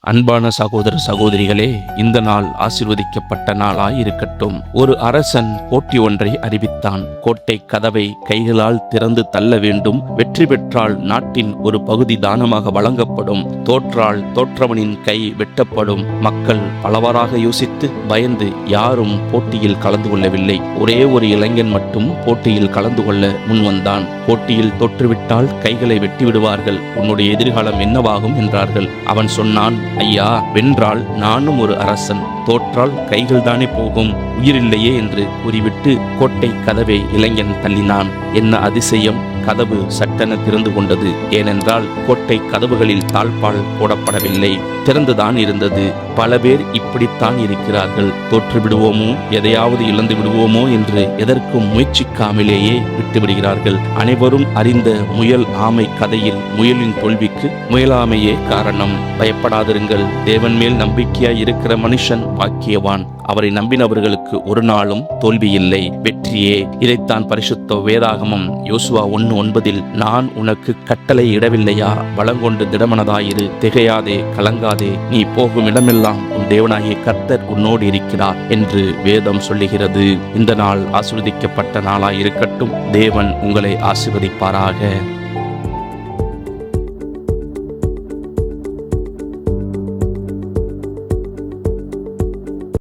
அன்பான சகோதர சகோதரிகளே, இந்த நாள் ஆசீர்வதிக்கப்பட்ட நாளாய் இருக்கட்டும். ஒரு அரசன் போட்டி ஒன்றை அறிவித்தான். கோட்டை கதவை கைகளால் திறந்து தள்ள வேண்டும். வெற்றி பெற்றால் நாட்டின் ஒரு பகுதி தானமாக வழங்கப்படும். தோற்றால் தோற்றவனின் கை வெட்டப்படும். மக்கள் பலவாறாக யோசித்து பயந்து யாரும் போட்டியில் கலந்து கொள்ளவில்லை. ஒரே ஒரு இளைஞன் மட்டும் போட்டியில் கலந்து கொள்ள முன்வந்தான். போட்டியில் தோற்றுவிட்டால் கைகளை வெட்டி விடுவார்கள். உன்னுடைய எதிர்காலம் என்னவாகும் என்றார்கள். அவன் சொன்னான், ஐயா, வென்றால் நானும் ஒரு அரசன், தோற்றால் கைகள் தானே போகும், உயிரில்லையே என்று கூறிவிட்டு கோட்டை கதவை இளைஞன் தள்ளினான். என்ன அதிசயம்! கதவு சட்டென திறந்து கொண்டது. ஏனென்றால் கோட்டை கதவுகளில் தாழ்பால் போடப்படவில்லை, திறந்துதான் இருந்தது. பல பேர் இப்படித்தான் இருக்கிறார்கள். தோற்று விடுவோமோ, எதையாவது இழந்து விடுவோமோ என்று எதற்கும் முயற்சிக்காமலேயே விட்டுவிடுகிறார்கள். அனைவரும் அறிந்த முயல் ஆமை கதையில் முயலின் தோல்விக்கு முயலாமையே காரணம். பயப்படாதிருங்கள். தேவன் மேல் நம்பிக்கையாய் இருக்கிற மனுஷன் பாக்கியவான். அவரை நம்பினவர்களுக்கு ஒரு நாளும் தோல்வி இல்லை, வெற்றியே. இதைத்தான் பரிசுத்த வேதாகமம் யோசுவா 1:9 நான் உனக்கு கட்டளை இடவில்லையா? பலங்கொண்டு திடமனதாயிரு, திகையாதே, கலங்காதே, நீ போகும் இடமெல்லாம் உன் தேவனாகிய கர்த்தர் உன்னோடு இருக்கிறார் என்று வேதம் சொல்லுகிறது. இந்த நாள் ஆசீர்வதிக்கப்பட்ட நாளாய் இருக்கட்டும். தேவன் உங்களை ஆசீர்வதிப்பாராக.